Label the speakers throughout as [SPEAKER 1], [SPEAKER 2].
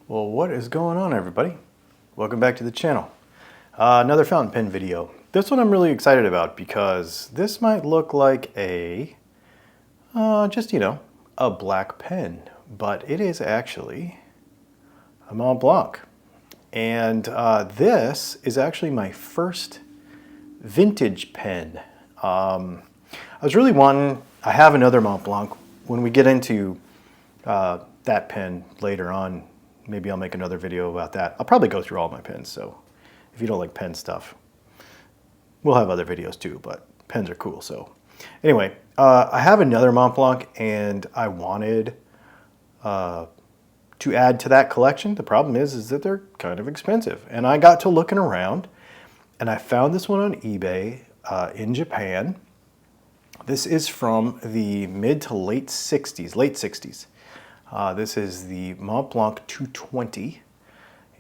[SPEAKER 1] Well, what is going on, everybody? Welcome back to the channel. Another fountain pen video. This one I'm really excited about because this might look like a, a black pen, but it is actually a MontBlanc. And this is actually my first vintage pen. I was really wanting, I have another MontBlanc. When we get into that pen later on, maybe I'll make another video about that. I'll probably go through all my pens, so if you don't like pen stuff, we'll have other videos too, but pens are cool. So anyway, I have another MontBlanc and I wanted to add to that collection. The problem is that they're kind of expensive. And I got to looking around and I found this one on eBay in Japan. This is from the mid to late 60s. This is the MontBlanc 220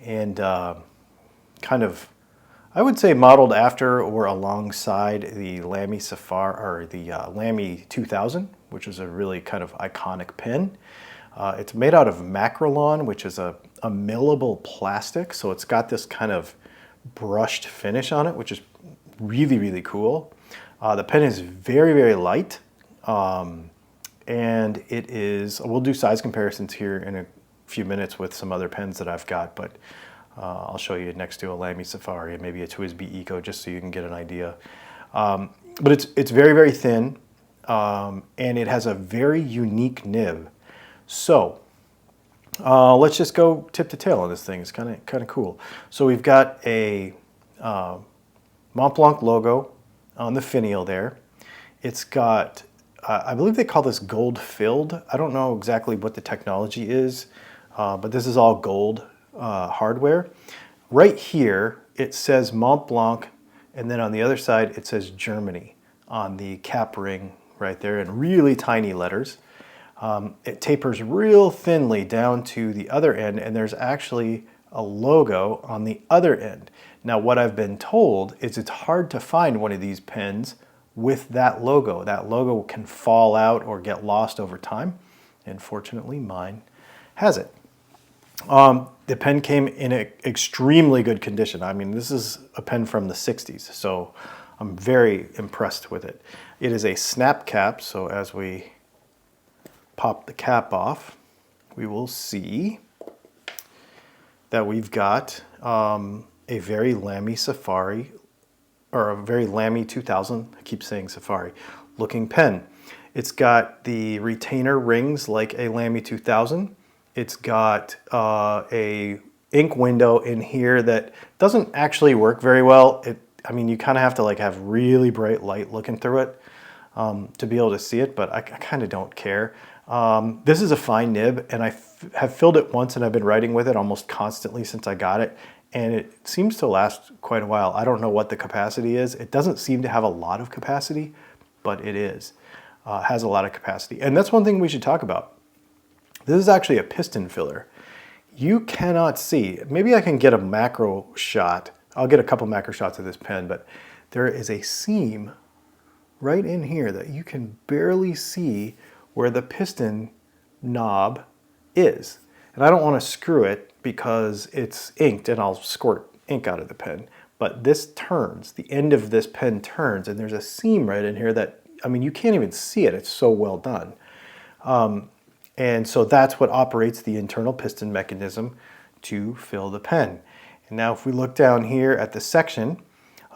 [SPEAKER 1] and kind of, I would say modeled after or alongside the Lamy Safari or the Lamy 2000, which is a really kind of iconic pen. It's made out of Macrolon, which is a millable plastic. So it's got this kind of brushed finish on it, which is really, really cool. The pen is very, very light. And it is, we'll do size comparisons here in a few minutes with some other pens that I've got, but I'll show you next to a Lamy Safari and maybe a TWSBI Eco just so you can get an idea. But it's very, very thin and it has a very unique nib. So let's just go tip to tail on this thing. It's kind of cool. So we've got a MontBlanc logo on the finial there. It's got I believe they call this gold filled. I don't know exactly what the technology is, but this is all gold hardware. Right here, it says MontBlanc, and then on the other side, it says Germany on the cap ring right there in really tiny letters. It tapers real thinly down to the other end, and there's actually a logo on the other end. Now, what I've been told is it's hard to find one of these pens with that logo. That logo can fall out or get lost over time, and fortunately mine has it. The pen came in extremely good condition. I mean, this is a pen from the 60s, so I'm very impressed with it. It is a snap cap, so as we pop the cap off, we will see that we've got a very Lamy Safari or a very Lamy 2000, I keep saying Safari, looking pen. It's got the retainer rings like a Lamy 2000. It's got a ink window in here that doesn't actually work very well. I mean, you kind of have to like have really bright light looking through it to be able to see it, but I kind of don't care. This is a fine nib, and I have filled it once and I've been writing with it almost constantly since I got it. And it seems to last quite a while. I don't know what the capacity is. It doesn't seem to have a lot of capacity, but it has a lot of capacity. And that's one thing we should talk about. This is actually a piston filler. You cannot see, maybe I can get a macro shot. I'll get a couple macro shots of this pen, but there is a seam right in here that you can barely see where the piston knob is. And I don't want to screw it because it's inked and I'll squirt ink out of the pen. But this turns, the end of this pen turns, and there's a seam right in here that, I mean, you can't even see it. It's so well done. And so that's what operates the internal piston mechanism to fill the pen. And now if we look down here at the section,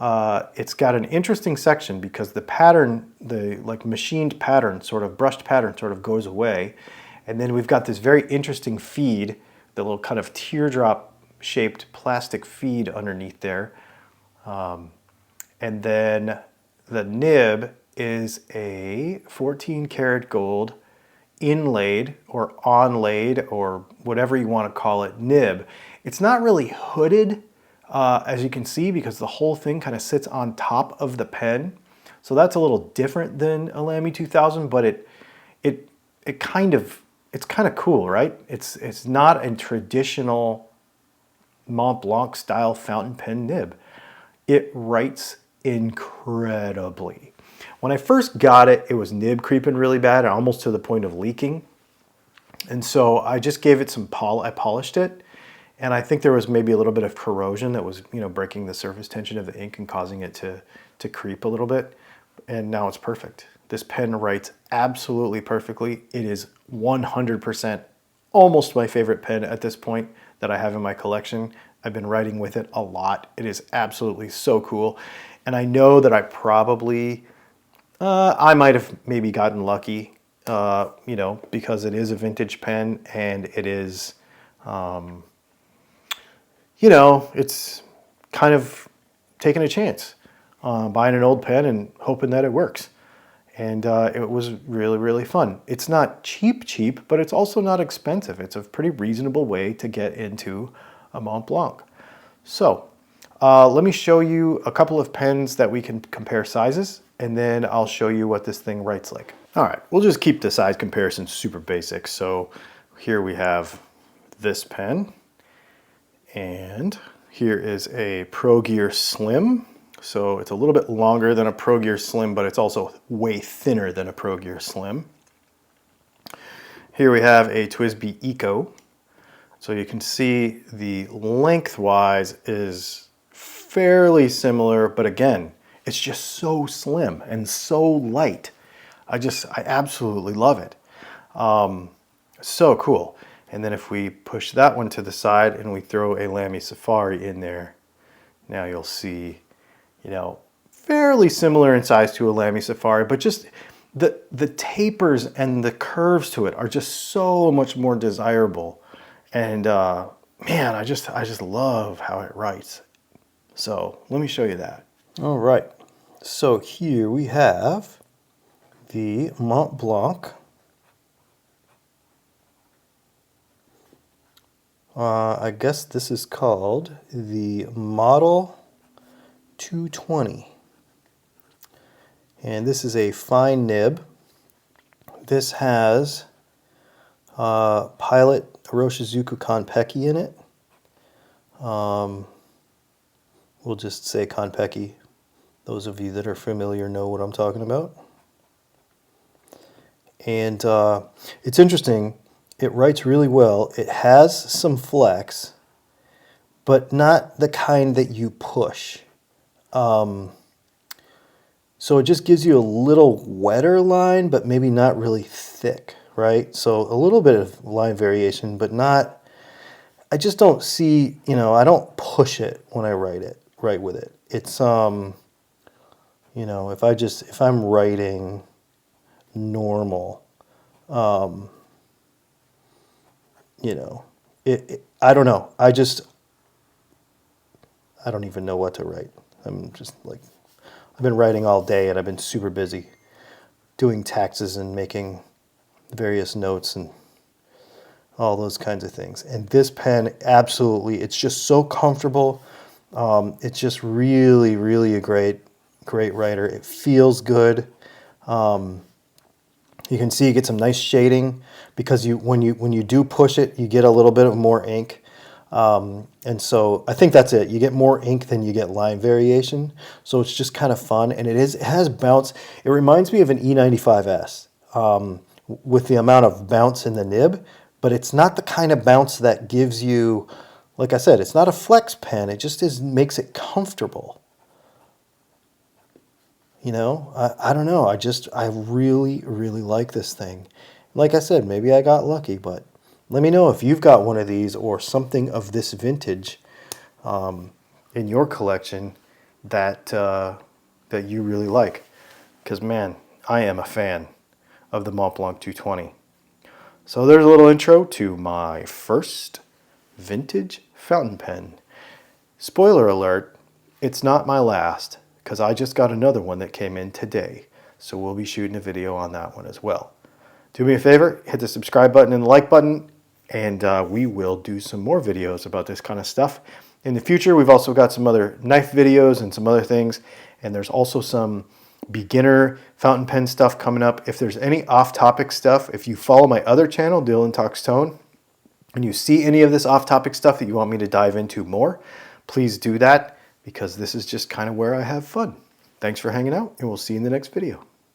[SPEAKER 1] it's got an interesting section because the pattern, the like machined pattern, sort of brushed pattern sort of goes away. And then we've got this very interesting feed, the little kind of teardrop shaped plastic feed underneath there. And then the nib is a 14 karat gold inlaid or onlaid or whatever you want to call it nib. It's not really hooded, as you can see, because the whole thing kind of sits on top of the pen. So that's a little different than a Lamy 2000, but it's kind of cool, right? It's not a traditional MontBlanc style fountain pen nib. It writes incredibly. When I first got it, it was nib creeping really bad, almost to the point of leaking. And so I just gave it some I polished it, And I think there was maybe a little bit of corrosion that was, breaking the surface tension of the ink and causing it to creep a little bit. And now it's perfect. This pen writes absolutely perfectly. It is 100% almost my favorite pen at this point that I have in my collection. I've been writing with it a lot. It is absolutely so cool. And I know that I probably, I might have maybe gotten lucky, because it is a vintage pen and it is, it's kind of taking a chance, buying an old pen and hoping that it works. And it was really, really fun. It's not cheap, but it's also not expensive. It's a pretty reasonable way to get into a MontBlanc. So let me show you a couple of pens that we can compare sizes, and then I'll show you what this thing writes like. All right, we'll just keep the size comparison super basic. So here we have this pen, and here is a Pro Gear Slim. So it's a little bit longer than a Pro Gear Slim, but it's also way thinner than a Pro Gear Slim. Here we have a TWSBI Eco. So you can see the lengthwise is fairly similar, but again, it's just so slim and so light. I absolutely love it. So cool. And then if we push that one to the side and we throw a Lamy Safari in there, now you'll see, fairly similar in size to a Lamy Safari, but just the tapers and the curves to it are just so much more desirable. And man, I just love how it writes. So let me show you that. All right. So here we have the MontBlanc. I guess this is called the Model 220. And this is a fine nib. This has Pilot Iroshizuku Konpeki in it. We'll just say Konpeki. Those of you that are familiar know what I'm talking about. And it's interesting. It writes really well. It has some flex, but not the kind that you push. So it just gives you a little wetter line, but maybe not really thick, right? So a little bit of line variation, but not, I just don't see, I don't push it when I write with it. It's, if I'm writing normal, I don't know. I don't even know what to write. I'm just like, I've been writing all day and I've been super busy doing taxes and making various notes and all those kinds of things. And this pen, absolutely, it's just so comfortable. It's just really, really a great writer. It feels good. You can see you get some nice shading because when you do push it, you get a little bit of more ink. And so I think that's it. You get more ink than you get line variation. So it's just kind of fun. And it has bounce. It reminds me of an E95S with the amount of bounce in the nib, but it's not the kind of bounce that gives you, like I said, it's not a flex pen. It just makes it comfortable. I don't know. I really, really like this thing. Like I said, maybe I got lucky, but let me know if you've got one of these or something of this vintage in your collection that you really like. Because, man, I am a fan of the MontBlanc 220. So there's a little intro to my first vintage fountain pen. Spoiler alert, it's not my last, because I just got another one that came in today. So we'll be shooting a video on that one as well. Do me a favor, hit the subscribe button and the like button, and we will do some more videos about this kind of stuff. In the future, we've also got some other knife videos and some other things, and there's also some beginner fountain pen stuff coming up. If there's any off-topic stuff, if you follow my other channel, Dylan Talks Tone, and you see any of this off-topic stuff that you want me to dive into more, please do that, because this is just kind of where I have fun. Thanks for hanging out, and we'll see you in the next video.